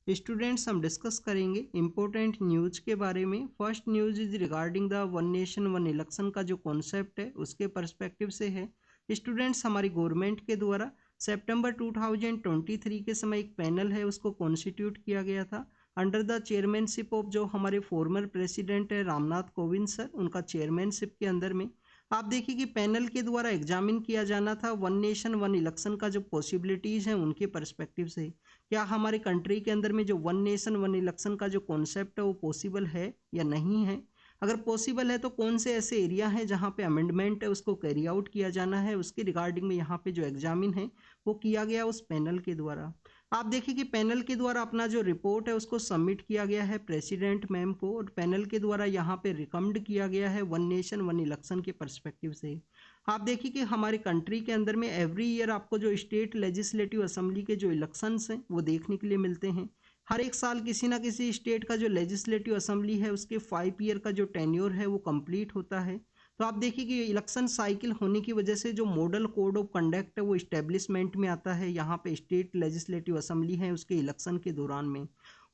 Students हम discuss करेंगे important news के बारे में। First news is regarding the one nation one election का जो कॉन्सेप्ट है उसके पर्सपेक्टिव से है। स्टूडेंट्स हमारी गवर्नमेंट के द्वारा सितंबर 2023 के समय एक पैनल है उसको कॉन्स्टिट्यूट किया गया था अंडर द चेयरमैनशिप ऑफ जो हमारे फॉर्मर प्रेसिडेंट है रामनाथ कोविंद सर, उनका चेयरमैनशिप के अंदर में आप देखिए कि पैनल के द्वारा एग्जामिन किया जाना था वन नेशन वन इलेक्शन का जो पॉसिबिलिटीज़ हैं उनके पर्सपेक्टिव से। क्या हमारे कंट्री के अंदर में जो वन नेशन वन इलेक्शन का जो कॉन्सेप्ट है वो पॉसिबल है या नहीं है। अगर पॉसिबल है तो कौन से ऐसे एरिया हैं जहाँ पे अमेंडमेंट है उसको कैरी आउट किया जाना है, उसके रिगार्डिंग में यहाँ पे जो एग्जामिन है वो किया गया उस पैनल के द्वारा। आप देखिए कि पैनल के द्वारा अपना जो रिपोर्ट है उसको सबमिट किया गया है प्रेसिडेंट मैम को, और पैनल के द्वारा यहाँ पे रिकमेंड किया गया है वन नेशन वन इलेक्शन के पर्सपेक्टिव से। आप देखिए कि हमारे कंट्री के अंदर में एवरी ईयर आपको जो स्टेट लेजिस्लेटिव असेंबली के जो इलेक्शंस हैं वो देखने के लिए मिलते हैं। हर एक साल किसी ना किसी स्टेट का जो लेजिस्लेटिव असेंबली है उसके 5 ईयर का जो टेन्योर है वो कंप्लीट होता है। तो आप देखिए कि इलेक्शन साइकिल होने की वजह से जो मॉडल कोड ऑफ कंडक्ट है वो इस्टेब्लिशमेंट में आता है यहाँ पे स्टेट लेजिस्लेटिव असेंबली है उसके इलेक्शन के दौरान में।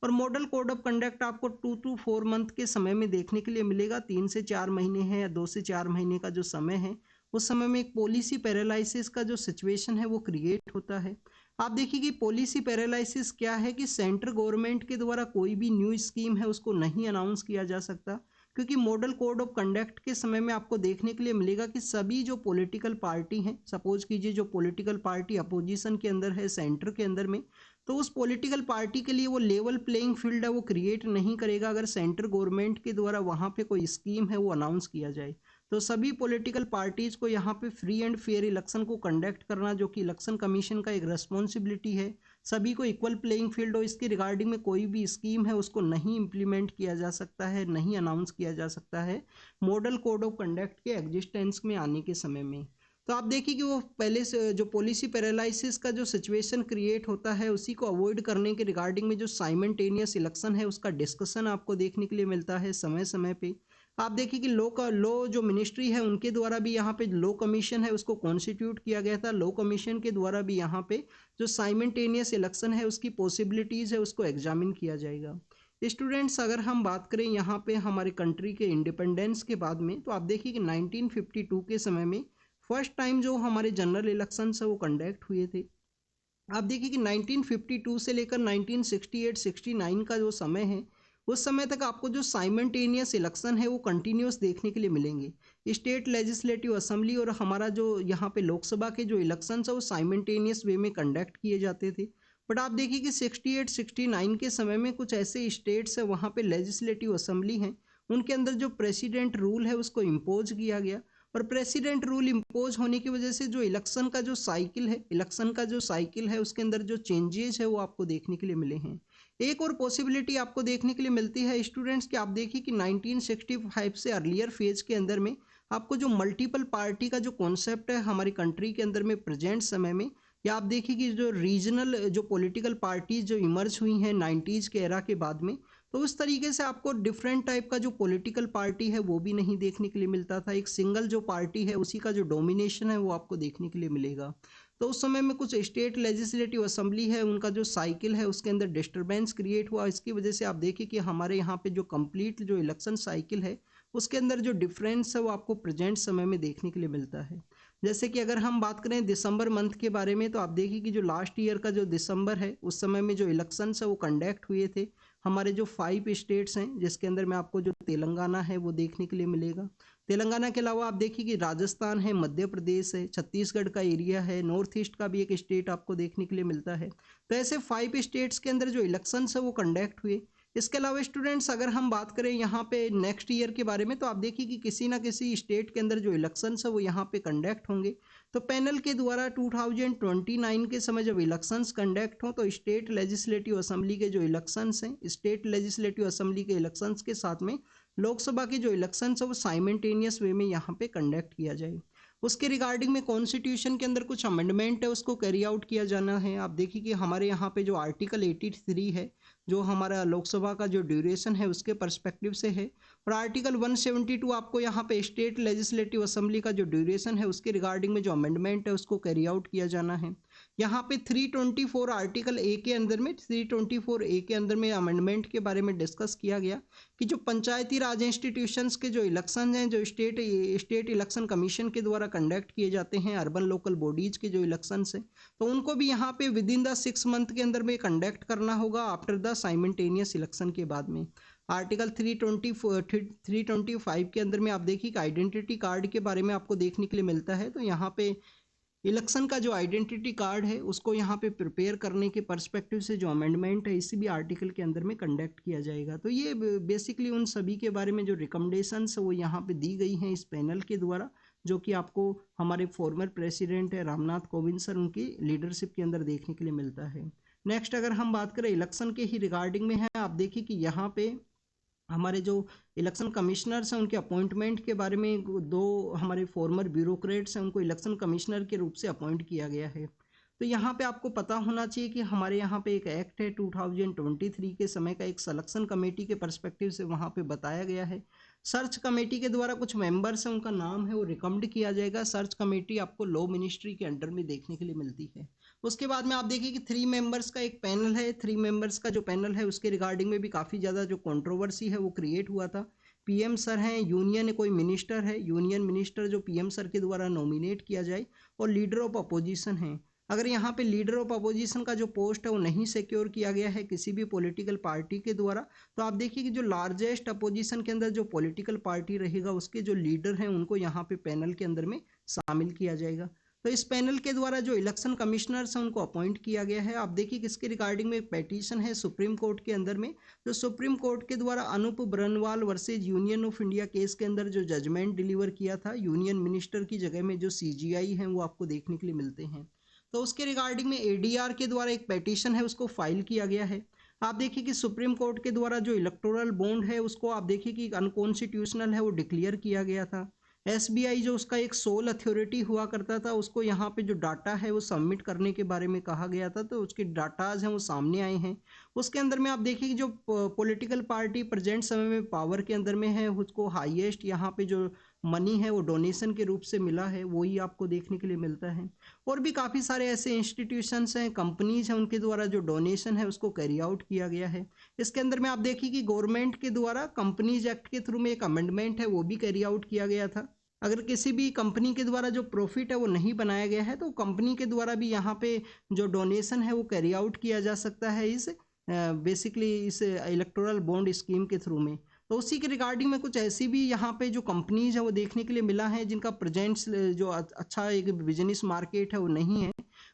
और मॉडल कोड ऑफ कंडक्ट आपको 2 to 4 मंथ के समय में देखने के लिए मिलेगा। 3 से 4 महीने है या 2 से 4 महीने का जो समय है उस समय में एक पॉलिसी पैरालिसिस का जो सिचुएशन है वो क्रिएट होता है। आप देखिए कि पॉलिसी पैरालिसिस क्या है कि सेंट्रल गवर्नमेंट के द्वारा कोई भी न्यू स्कीम है उसको नहीं अनाउंस किया जा सकता, क्योंकि मॉडल कोड ऑफ कंडक्ट के समय में आपको देखने के लिए मिलेगा कि सभी जो पॉलिटिकल पार्टी हैं, सपोज कीजिए जो पॉलिटिकल पार्टी अपोजिशन के अंदर है सेंटर के अंदर में, तो उस पॉलिटिकल पार्टी के लिए वो लेवल प्लेइंग फील्ड है वो क्रिएट नहीं करेगा अगर सेंट्रल गवर्नमेंट के द्वारा वहाँ पे कोई स्कीम है वो अनाउंस किया जाए। तो सभी पॉलिटिकल पार्टीज को यहाँ पे फ्री एंड फेयर इलेक्शन को कंडक्ट करना जो कि इलेक्शन कमीशन का एक रेस्पॉन्सिबिलिटी है, सभी को इक्वल प्लेइंग फील्ड हो, इसके रिगार्डिंग में कोई भी स्कीम है उसको नहीं इम्प्लीमेंट किया जा सकता है, नहीं अनाउंस किया जा सकता है मॉडल कोड ऑफ कंडक्ट के एग्जिस्टेंस में आने के समय में। तो आप देखिए कि वो पहले से जो पॉलिसी पैरालिसिस का जो सिचुएशन क्रिएट होता है उसी को अवॉइड करने के रिगार्डिंग में जो साइमल्टेनियस इलेक्शन है उसका डिस्कशन आपको देखने के लिए मिलता है समय समय पे। आप देखिए कि लॉ जो मिनिस्ट्री है उनके द्वारा भी यहाँ पे लॉ कमीशन है उसको कॉन्स्टिट्यूट किया गया था। लॉ कमीशन के द्वारा भी यहाँ पे जो साइमल्टेनियस इलेक्शन है उसकी पॉसिबिलिटीज़ है उसको एग्जामिन किया जाएगा। स्टूडेंट्स अगर हम बात करें यहाँ पे हमारे कंट्री के इंडिपेंडेंस के बाद में, तो आप देखिए कि 1952 के समय में फर्स्ट टाइम जो हमारे जनरल इलेक्शंस है वो कंडक्ट हुए थे। आप देखिए कि 1952 से लेकर 1968-69 का जो समय है उस समय तक आपको जो साइमल्टेनियस इलेक्शन है वो कंटिन्यूस देखने के लिए मिलेंगे। स्टेट लेजिस्लेटिव असेंबली और हमारा जो यहाँ पे लोकसभा के जो इलेक्शंस है वो साइमल्टेनियस वे में कंडक्ट किए जाते थे। बट आप देखिए कि 68-69 के समय में कुछ ऐसे स्टेट्स है वहाँ पे लेजिस्लेटिव असेंबली हैं उनके अंदर जो प्रेसिडेंट रूल है उसको इम्पोज किया गया, और प्रेसिडेंट रूल इम्पोज होने की वजह से जो इलेक्शन का जो साइकिल है उसके अंदर जो चेंजेस है वो आपको देखने के लिए मिले हैं। एक और पॉसिबिलिटी आपको देखने के लिए मिलती है स्टूडेंट्स कि आप देखिए कि 1965 से अर्लियर फेज के अंदर में आपको जो मल्टीपल पार्टी का जो कॉन्सेप्ट है हमारी कंट्री के अंदर में प्रेजेंट समय में, या आप देखिए कि जो रीजनल जो पॉलिटिकल पार्टीज जो इमर्ज हुई हैं 90s के एरा के बाद में, तो उस तरीके से आपको डिफरेंट टाइप का जो पॉलिटिकल पार्टी है वो भी नहीं देखने के लिए मिलता था। एक सिंगल जो पार्टी है उसी का जो डोमिनेशन है वो आपको देखने के लिए मिलेगा। तो उस समय में कुछ स्टेट लेजिस्लेटिव असेंबली है उनका जो साइकिल है उसके अंदर डिस्टर्बेंस क्रिएट हुआ। इसकी वजह से आप देखिए कि हमारे यहाँ पे जो कंप्लीट जो इलेक्शन साइकिल है उसके अंदर जो डिफरेंस है वो आपको प्रेजेंट समय में देखने के लिए मिलता है। जैसे कि अगर हम बात करें दिसंबर मंथ के बारे में, तो आप देखिए कि जो लास्ट ईयर का जो दिसंबर है उस समय में जो इलेक्शंस है वो कंडक्ट हुए थे हमारे जो 5 स्टेट्स हैं, जिसके अंदर में आपको जो तेलंगाना है वो देखने के लिए मिलेगा। तेलंगाना के अलावा आप देखिए कि राजस्थान है, मध्य प्रदेश है, छत्तीसगढ़ का एरिया है, नॉर्थ ईस्ट का भी एक स्टेट आपको देखने के लिए मिलता है। तो ऐसे 5 स्टेट्स के अंदर जो इलेक्शंस है वो कंडक्ट हुए। इसके अलावा स्टूडेंट्स अगर हम बात करें यहाँ पे नेक्स्ट ईयर के बारे में, तो आप देखिए कि किसी ना किसी स्टेट के अंदर जो इलेक्शंस है वो यहाँ पे कंडक्ट होंगे। तो पैनल के द्वारा 2029 के समय जब इलेक्शंस कंडक्ट हों तो स्टेट लेजिस्लेटिव असेंबली के जो इलेक्शंस हैं, स्टेट लेजिस्लेटिव असेंबली के इलेक्शंस के साथ में लोकसभा के जो इलेक्शंस है वो साइमल्टेनियस वे में यहाँ पे कंडक्ट किया जाए। उसके रिगार्डिंग में कॉन्स्टिट्यूशन के अंदर कुछ अमेंडमेंट है उसको कैरी आउट किया जाना है। आप देखिए कि हमारे यहाँ पे जो आर्टिकल 83 है जो हमारा लोकसभा का जो ड्यूरेशन है उसके पर्सपेक्टिव से है, और आर्टिकल 172 आपको यहाँ पे स्टेट लेजिस्लेटिव असेंबली का जो ड्यूरेशन है उसके रिगार्डिंग में जो अमेंडमेंट है उसको कैरी आउट किया जाना है। यहाँ पे 324 आर्टिकल ए के अंदर में 324 ए के अंदर में अमेंडमेंट के बारे में डिस्कस किया गया कि जो पंचायती राज इंस्टीट्यूशंस के जो इलेक्शन हैं, जो स्टेट इलेक्शन कमीशन के द्वारा कंडक्ट किए जाते हैं, अर्बन लोकल बॉडीज के जो इलेक्शंस हैं, तो उनको भी यहाँ पे विद इन द 6 मंथ के अंदर में कंडक्ट करना होगा आफ्टर द साइमल्टेनियस इलेक्शन के बाद में। आर्टिकल 325 के अंदर में आप देखिए कि आइडेंटिटी कार्ड के बारे में आपको देखने के लिए मिलता है। तो यहाँ पे इलेक्शन का जो आइडेंटिटी कार्ड है उसको यहाँ पे प्रिपेयर करने के पर्सपेक्टिव से जो अमेंडमेंट है इसी भी आर्टिकल के अंदर में कंडक्ट किया जाएगा। तो ये बेसिकली उन सभी के बारे में जो रिकमेंडेशंस वो यहाँ पे दी गई हैं इस पैनल के द्वारा, जो कि आपको हमारे फॉर्मर प्रेसिडेंट है रामनाथ कोविंद सर उनकी लीडरशिप के अंदर देखने के लिए मिलता है। नेक्स्ट अगर हम बात करें इलेक्शन के ही रिगार्डिंग में है, आप देखिए कि यहाँ पे हमारे जो इलेक्शन कमिश्नर्स हैं उनके अपॉइंटमेंट के बारे में 2 हमारे फॉर्मर ब्यूरोक्रेट्स हैं उनको इलेक्शन कमिश्नर के रूप से अपॉइंट किया गया है। तो यहाँ पे आपको पता होना चाहिए कि हमारे यहाँ पे एक एक्ट है 2023 के समय का, एक सिलेक्शन कमेटी के पर्सपेक्टिव से वहाँ पे बताया गया है। सर्च कमेटी के द्वारा कुछ मेंबर्स हैं उनका नाम है वो रिकमेंड किया जाएगा। सर्च कमेटी आपको लॉ मिनिस्ट्री के अंडर में देखने के लिए मिलती है। उसके बाद में आप देखिए कि 3 मेंबर्स का एक पैनल है। 3 मेंबर्स का जो पैनल है उसके रिगार्डिंग में भी काफ़ी ज़्यादा जो कंट्रोवर्सी है वो क्रिएट हुआ था। पीएम सर हैं, यूनियन कोई मिनिस्टर है, यूनियन मिनिस्टर जो पीएम सर के द्वारा नॉमिनेट किया जाए, और लीडर ऑफ अपोजिशन है। अगर यहाँ पे लीडर ऑफ अपोजिशन का जो पोस्ट है वो नहीं सिक्योर किया गया है किसी भी पॉलिटिकल पार्टी के द्वारा, तो आप देखिए कि जो लार्जेस्ट अपोजिशन के अंदर जो पॉलिटिकल पार्टी रहेगा उसके जो लीडर हैं उनको यहाँ पे पैनल के अंदर में शामिल किया जाएगा। तो इस पैनल के द्वारा जो इलेक्शन कमिश्नर्स हैं उनको अपॉइंट किया गया है। आप देखिए किसके रिगार्डिंग में एक पेटिशन है सुप्रीम कोर्ट के अंदर में, जो सुप्रीम कोर्ट के द्वारा Anoop Barnwal versus Union of India case के अंदर जो जजमेंट डिलीवर किया था यूनियन मिनिस्टर की जगह में जो सीजीआई हैं वो आपको देखने के लिए मिलते हैं। तो उसके रिगार्डिंग में एडीआर के द्वारा एक पेटिशन है उसको फाइल किया गया है। आप देखिए कि सुप्रीम कोर्ट के द्वारा जो इलेक्टोरल बॉन्ड है उसको आप देखिए कि अनकॉन्स्टिट्यूशनल है वो डिक्लेयर किया गया था। एसबीआई जो उसका एक सोल अथॉरिटी हुआ करता था उसको यहाँ पे जो डाटा है वो सबमिट करने के बारे में कहा गया था, तो उसके डाटाज हैं वो सामने आए हैं। उसके अंदर में आप देखिए कि जो पॉलिटिकल पार्टी प्रेजेंट समय में पावर के अंदर में है उसको हाईएस्ट यहाँ पे जो मनी है वो डोनेशन के रूप से मिला है, वही आपको देखने के लिए मिलता है। और भी काफ़ी सारे ऐसे इंस्टीट्यूशंस हैं, कंपनीज हैं, उनके द्वारा जो डोनेशन है उसको कैरी आउट किया गया है। इसके अंदर में आप देखिए कि गवर्नमेंट के द्वारा कंपनीज एक्ट के थ्रू में एक अमेंडमेंट है वो भी कैरी आउट किया गया था। अगर किसी भी कंपनी के द्वारा जो प्रॉफिट है वो नहीं बनाया गया है तो कंपनी के द्वारा भी यहाँ पे जो डोनेशन है वो कैरी आउट किया जा सकता है इस बेसिकली इस इलेक्टोरल बॉन्ड स्कीम के थ्रू में। तो उसी के रिगार्डिंग में कुछ ऐसी भी यहाँ पे जो कंपनीज है वो देखने के लिए मिला है जिनका प्रेजेंट्स जो अच्छा एक बिजनेस मार्केट है वो नहीं है,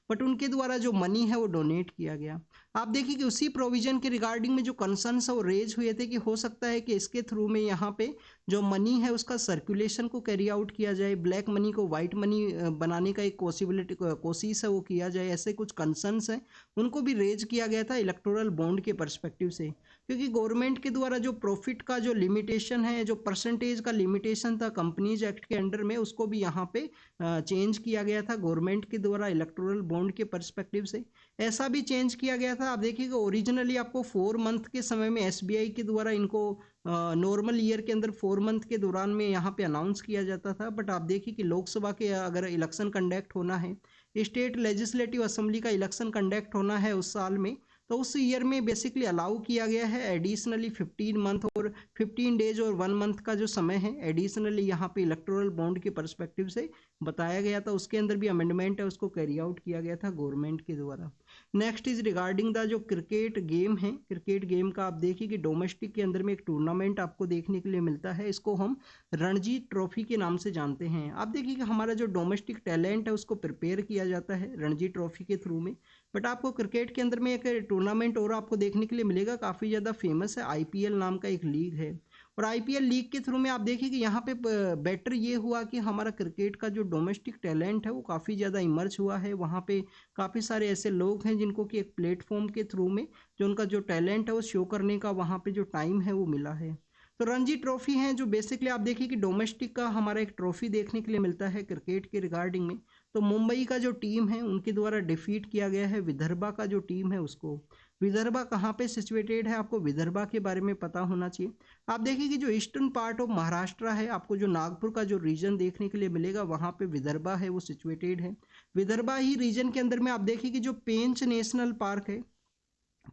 बट उनके द्वारा जो मनी है वो डोनेट किया गया। आप देखिए कि उसी प्रोविजन के रिगार्डिंग में जो कंसर्न्स है वो रेज हुए थे कि हो सकता है कि इसके थ्रू में यहाँ पे जो मनी है उसका सर्कुलेशन को कैरी आउट किया जाए, ब्लैक मनी को वाइट मनी बनाने का एक कोशिश है वो किया जाए, ऐसे कुछ कंसर्न्स हैं उनको भी रेज किया गया था इलेक्टोरल बॉन्ड के पर्सपेक्टिव से। क्योंकि गवर्नमेंट के द्वारा जो प्रॉफिट का जो लिमिटेशन है, जो परसेंटेज का लिमिटेशन था कंपनीज एक्ट के अंडर में, उसको भी यहाँ पे चेंज किया गया था गवर्नमेंट के द्वारा इलेक्टोरल बॉन्ड के पर्सपेक्टिव से। ऐसा भी चेंज किया गया था, आप देखिएगा ओरिजिनली आपको 4 मंथ के समय में एसबीआई के द्वारा इनको नॉर्मल ईयर के अंदर 4 मंथ के दौरान में यहाँ पे अनाउंस किया जाता था, बट आप देखिए कि लोकसभा के अगर इलेक्शन कंडक्ट होना है, स्टेट लेजिस्लेटिव असेंबली का इलेक्शन कंडक्ट होना है उस साल में, तो उस ईयर में बेसिकली अलाउ किया गया है एडिशनली 15 मंथ और 15 डेज और 1 मंथ का जो समय है एडिशनली यहाँ पे इलेक्टोरल बॉन्ड के पर्सपेक्टिव से बताया गया था। उसके अंदर भी अमेंडमेंट है उसको कैरी आउट किया गया था गवर्नमेंट के द्वारा। नेक्स्ट इज रिगार्डिंग द जो क्रिकेट गेम है, क्रिकेट गेम का आप देखिए कि डोमेस्टिक के अंदर में एक टूर्नामेंट आपको देखने के लिए मिलता है, इसको हम रणजी ट्रॉफी के नाम से जानते हैं। आप देखिए कि हमारा जो डोमेस्टिक टैलेंट है उसको प्रिपेयर किया जाता है रणजी ट्रॉफी के थ्रू में। बट आपको क्रिकेट के अंदर में एक टूर्नामेंट और आपको देखने के लिए मिलेगा, काफ़ी ज़्यादा फेमस है, आईपीएल नाम का एक लीग है। और आईपीएल लीग के थ्रू में आप देखिए कि यहाँ पे बेटर ये हुआ कि हमारा क्रिकेट का जो डोमेस्टिक टैलेंट है वो काफ़ी ज़्यादा इमर्ज हुआ है। वहाँ पे काफ़ी सारे ऐसे लोग हैं जिनको कि एक प्लेटफॉर्म के थ्रू में जो उनका जो टैलेंट है वो शो करने का वहाँ पे जो टाइम है वो मिला है। तो रणजी ट्रॉफी है जो बेसिकली आप देखिए कि डोमेस्टिक का हमारा एक ट्रॉफी देखने के लिए मिलता है क्रिकेट के रिगार्डिंग में। तो मुंबई का जो टीम है उनके द्वारा डिफीट किया गया है विदर्भा का जो टीम है उसको। विदर्भा कहाँ पे सिचुएटेड है, आपको विदर्भा के बारे में पता होना चाहिए। आप देखिए कि जो ईस्टर्न पार्ट ऑफ महाराष्ट्र है, आपको जो नागपुर का जो रीजन देखने के लिए मिलेगा वहाँ पे विदर्भा है वो सिचुएटेड है। विदर्भा ही रीजन के अंदर में आप देखिए कि जो पेंच नेशनल पार्क है,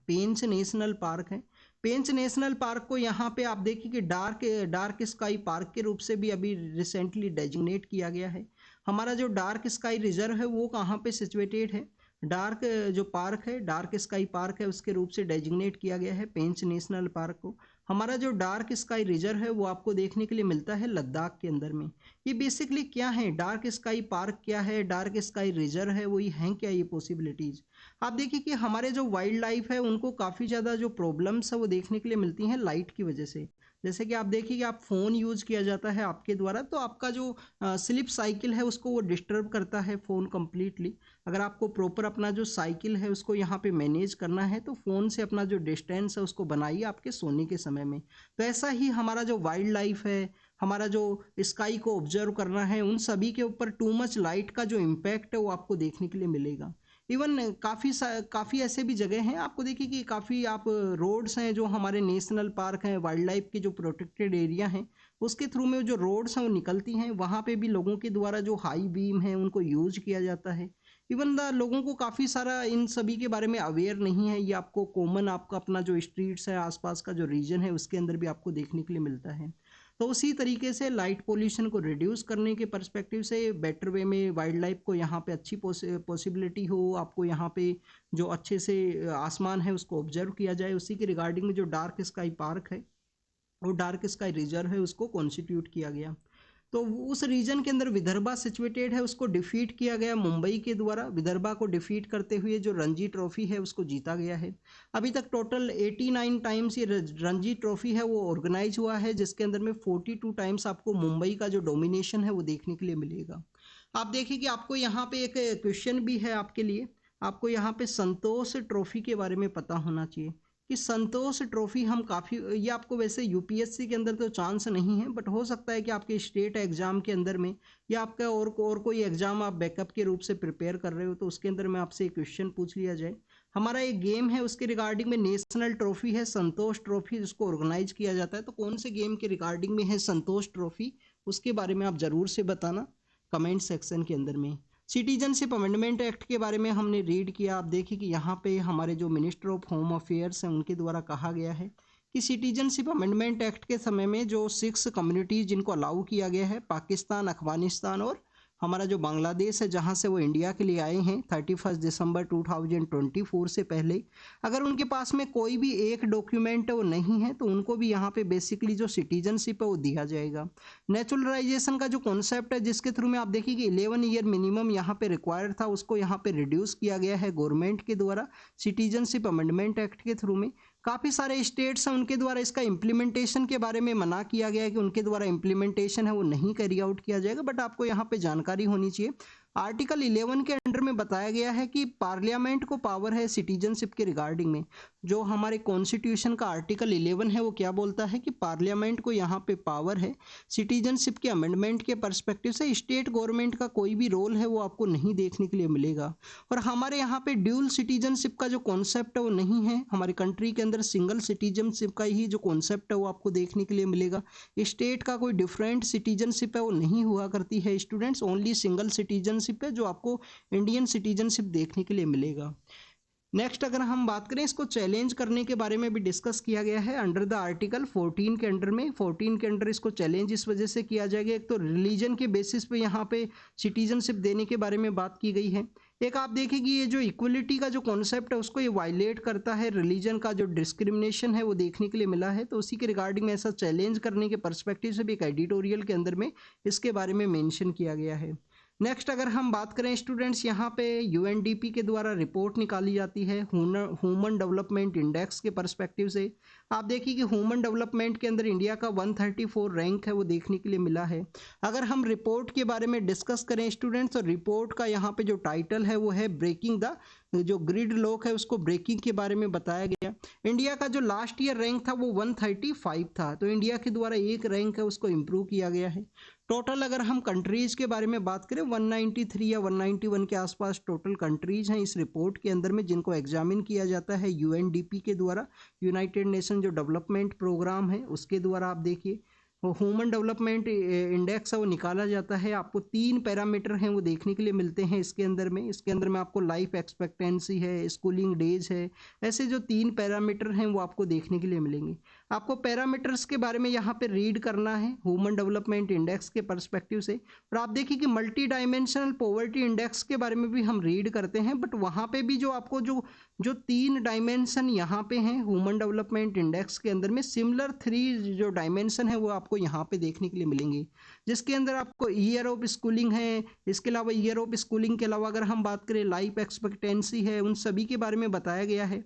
पेंच नेशनल पार्क है, पेंच नेशनल पार्क को यहाँ पे आप देखिए कि डार्क स्काई पार्क के रूप से भी अभी रिसेंटली डेजिग्नेट किया गया है। हमारा जो डार्क स्काई रिजर्व है वो कहाँ पे सिचुएटेड है, डार्क जो पार्क है, डार्क स्काई पार्क है, उसके रूप से डेजिग्नेट किया गया है पेंच नेशनल पार्क को। हमारा जो डार्क स्काई रिजर्व है वो आपको देखने के लिए मिलता है लद्दाख के अंदर में। ये बेसिकली क्या है, डार्क स्काई पार्क क्या है, डार्क स्काई रिजर्व है, वही हैं क्या ये पॉसिबिलिटीज। आप देखिए कि हमारे जो वाइल्ड लाइफ है उनको काफ़ी ज़्यादा जो प्रॉब्लम्स है वो देखने के लिए मिलती हैं लाइट की वजह से। जैसे कि आप देखिए कि आप फ़ोन यूज़ किया जाता है आपके द्वारा, तो आपका जो स्लिप साइकिल है उसको वो डिस्टर्ब करता है फ़ोन कम्प्लीटली। अगर आपको प्रॉपर अपना जो साइकिल है उसको यहाँ पे मैनेज करना है तो फ़ोन से अपना जो डिस्टेंस है उसको बनाइए आपके सोने के समय में। तो ऐसा ही हमारा जो वाइल्ड लाइफ है, हमारा जो स्काई को ऑब्जर्व करना है, उन सभी के ऊपर टू मच लाइट का जो इम्पैक्ट है वो आपको देखने के लिए मिलेगा। इवन काफ़ी ऐसे भी जगह हैं, आपको देखिए कि काफ़ी आप रोड्स हैं जो हमारे नेशनल पार्क हैं, वाइल्ड लाइफ के जो प्रोटेक्टेड एरिया हैं उसके थ्रू में जो रोड्स हैं वो निकलती हैं, वहाँ पे भी लोगों के द्वारा जो हाई बीम है उनको यूज किया जाता है। इवन द लोगों को काफ़ी सारा इन सभी के बारे में अवेयर नहीं है, ये आपको कॉमन आपका अपना जो स्ट्रीट्स है आसपास का जो रीजन है उसके अंदर भी आपको देखने के लिए मिलता है। तो उसी तरीके से लाइट पोल्यूशन को रिड्यूस करने के पर्सपेक्टिव से बेटर वे में वाइल्ड लाइफ को यहाँ पे अच्छी पॉसिबिलिटी हो, आपको यहाँ पे जो अच्छे से आसमान है उसको ऑब्जर्व किया जाए, उसी के रिगार्डिंग में जो डार्क स्काई पार्क है और डार्क स्काई रिजर्व है उसको कॉन्स्टिट्यूट किया गया। तो उस रीजन के अंदर विदर्भा सिचुएटेड है, उसको डिफीट किया गया मुंबई के द्वारा। विदर्भा को डिफीट करते हुए जो रणजी ट्रॉफी है उसको जीता गया है। अभी तक टोटल 89 टाइम्स ये रणजी ट्रॉफी है वो ऑर्गेनाइज हुआ है, जिसके अंदर में 42 टाइम्स आपको मुंबई का जो डोमिनेशन है वो देखने के लिए मिलेगा। आप देखिए कि आपको यहाँ पे एक क्वेश्चन भी है आपके लिए, आपको यहाँ पे संतोष ट्रॉफी के बारे में पता होना चाहिए कि संतोष ट्रॉफी हम काफ़ी, ये आपको वैसे यूपीएससी के अंदर तो चांस नहीं है, बट हो सकता है कि आपके स्टेट एग्जाम के अंदर में या आपका और कोई एग्जाम आप बैकअप के रूप से प्रिपेयर कर रहे हो तो उसके अंदर में आपसे एक क्वेश्चन पूछ लिया जाए। हमारा एक गेम है उसके रिगार्डिंग में नेशनल ट्रॉफी है संतोष ट्रॉफी, जिसको ऑर्गेनाइज किया जाता है। तो कौन से गेम के रिगार्डिंग में है संतोष ट्रॉफी, उसके बारे में आप ज़रूर से बताना कमेंट सेक्शन के अंदर में। सिटीजनशिप अमेंडमेंट एक्ट के बारे में हमने रीड किया। आप देखिए कि यहाँ पे हमारे जो मिनिस्टर ऑफ होम अफेयर्स हैं उनके द्वारा कहा गया है कि सिटीजनशिप अमेंडमेंट एक्ट के समय में जो 6 कम्युनिटीज़ जिनको अलाउ किया गया है, पाकिस्तान, अफगानिस्तान और हमारा जो बांग्लादेश है जहाँ से वो इंडिया के लिए आए हैं 31 दिसंबर 2024 से पहले, अगर उनके पास में कोई भी एक डॉक्यूमेंट वो नहीं है तो उनको भी यहाँ पे बेसिकली जो सिटीजनशिप है वो दिया जाएगा। नेचुरलाइजेशन का जो कॉन्सेप्ट है जिसके थ्रू में आप देखिए कि 11 ईयर मिनिमम यहाँ पे रिक्वायर्ड था, उसको यहाँ पे रिड्यूस किया गया है गवर्नमेंट के द्वारा सिटीजनशिप अमेंडमेंट एक्ट के थ्रू में। काफ़ी सारे स्टेट्स हैं उनके द्वारा इसका इम्प्लीमेंटेशन के बारे में मना किया गया है कि उनके द्वारा इम्प्लीमेंटेशन है वो नहीं कैरी आउट किया जाएगा, बट आपको यहाँ पे जानकारी होनी चाहिए। आर्टिकल 11 के अंडर में बताया गया है कि पार्लियामेंट को पावर है सिटीजनशिप के रिगार्डिंग में। जो हमारे कॉन्स्टिट्यूशन का आर्टिकल 11 है वो क्या बोलता है कि पार्लियामेंट को यहाँ पे पावर है सिटीजनशिप के अमेंडमेंट के पर्सपेक्टिव से। स्टेट गवर्नमेंट का कोई भी रोल है वो आपको नहीं देखने के लिए मिलेगा। और हमारे यहाँ पे ड्यूल सिटीजनशिप का जो कॉन्सेप्ट है वो नहीं है, हमारी कंट्री के अंदर सिंगल सिटीजनशिप का ही जो कॉन्सेप्ट है वो आपको देखने के लिए मिलेगा। स्टेट का कोई डिफरेंट सिटीजनशिप है वो नहीं हुआ करती है स्टूडेंट्स, ओनली सिंगल सिटीजनशिप है जो आपको इंडियन सिटीजनशिप देखने के लिए मिलेगा। नेक्स्ट अगर हम बात करें, इसको चैलेंज करने के बारे में भी डिस्कस किया गया है अंडर द आर्टिकल 14 के अंडर में। 14 के अंडर इसको चैलेंज इस वजह से किया जाएगा, एक तो रिलीजन के बेसिस पे यहाँ पे सिटीजनशिप देने के बारे में बात की गई है। एक आप देखिए कि ये जो इक्वलिटी का जो कॉन्सेप्ट है उसको ये वायलेट करता है, रिलीजन का जो डिस्क्रिमिनेशन है वो देखने के लिए मिला है। तो उसी के रिगार्डिंग में ऐसा चैलेंज करने के पर्सपेक्टिव से भी एक एडिटोरियल के अंदर में इसके बारे में मेंशन किया गया है। नेक्स्ट अगर हम बात करें स्टूडेंट्स, यहाँ पे यूएनडीपी के द्वारा रिपोर्ट निकाली जाती है ह्यूमन डेवलपमेंट इंडेक्स के पर्सपेक्टिव से। आप देखिए कि ह्यूमन डेवलपमेंट के अंदर इंडिया का 134 रैंक है वो देखने के लिए मिला है। अगर हम रिपोर्ट के बारे में डिस्कस करें स्टूडेंट्स, तो रिपोर्ट का यहाँ पे जो टाइटल है वो है ब्रेकिंग द जो ग्रिड लॉक है उसको ब्रेकिंग के बारे में बताया गया। इंडिया का जो लास्ट ईयर रैंक था वो 135 था, तो इंडिया के द्वारा एक रैंक है उसको इम्प्रूव किया गया है। टोटल अगर हम कंट्रीज़ के बारे में बात करें 193 या 191 के आसपास टोटल कंट्रीज़ हैं इस रिपोर्ट के अंदर में, जिनको एग्जामिन किया जाता है यूएनडीपी के द्वारा, यूनाइटेड नेशन जो डेवलपमेंट प्रोग्राम है उसके द्वारा। आप देखिए वो ह्यूमन डेवलपमेंट इंडेक्स है वो निकाला जाता है। आपको 3 पैरामीटर हैं वो देखने के लिए मिलते हैं इसके अंदर में आपको लाइफ एक्सपेक्टेंसी है, स्कूलिंग डेज है, ऐसे जो 3 पैरामीटर हैं वो आपको देखने के लिए मिलेंगे। आपको पैरामीटर्स के बारे में यहाँ पे रीड करना है ह्यूमन डेवलपमेंट इंडेक्स के पर्सपेक्टिव से। और आप देखिए कि मल्टी डायमेंशनल पॉवर्टी इंडेक्स के बारे में भी हम रीड करते हैं, बट वहाँ पे भी जो आपको जो 3 डायमेंशन यहाँ पे हैं ह्यूमन डेवलपमेंट इंडेक्स के अंदर में, सिमिलर 3 जो डायमेंशन है वो आपको यहाँ पे देखने के लिए मिलेंगे, जिसके अंदर आपको ईयर ऑफ स्कूलिंग है। इसके अलावा ईयर ऑफ स्कूलिंग के अलावा अगर हम बात करें लाइफ एक्सपेक्टेंसी है, उन सभी के बारे में बताया गया है।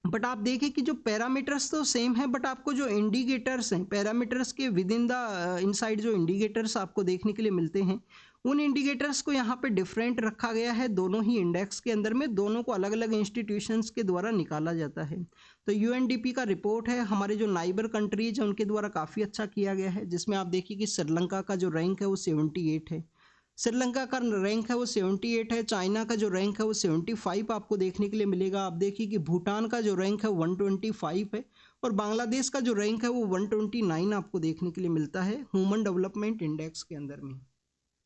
बट आप देखिए कि जो पैरामीटर्स तो सेम है, बट आपको जो इंडिकेटर्स हैं पैरामीटर्स के विद इन द इनसाइड जो इंडिकेटर्स आपको देखने के लिए मिलते हैं, उन इंडिकेटर्स को यहाँ पे डिफरेंट रखा गया है दोनों ही इंडेक्स के अंदर में। दोनों को अलग अलग इंस्टीट्यूशंस के द्वारा निकाला जाता है। तो यूएनडीपी का रिपोर्ट है, हमारे जो नाइबर कंट्रीज हैं उनके द्वारा काफ़ी अच्छा किया गया है, जिसमें आप देखिए कि श्रीलंका का जो रैंक है वो 78 है। श्रीलंका का रैंक है वो 78 है। चाइना का जो रैंक है वो 75 आपको देखने के लिए मिलेगा। आप देखिए कि भूटान का जो रैंक है 125 है, और बांग्लादेश का जो रैंक है वो 129 आपको देखने के लिए मिलता है ह्यूमन डेवलपमेंट इंडेक्स के अंदर में।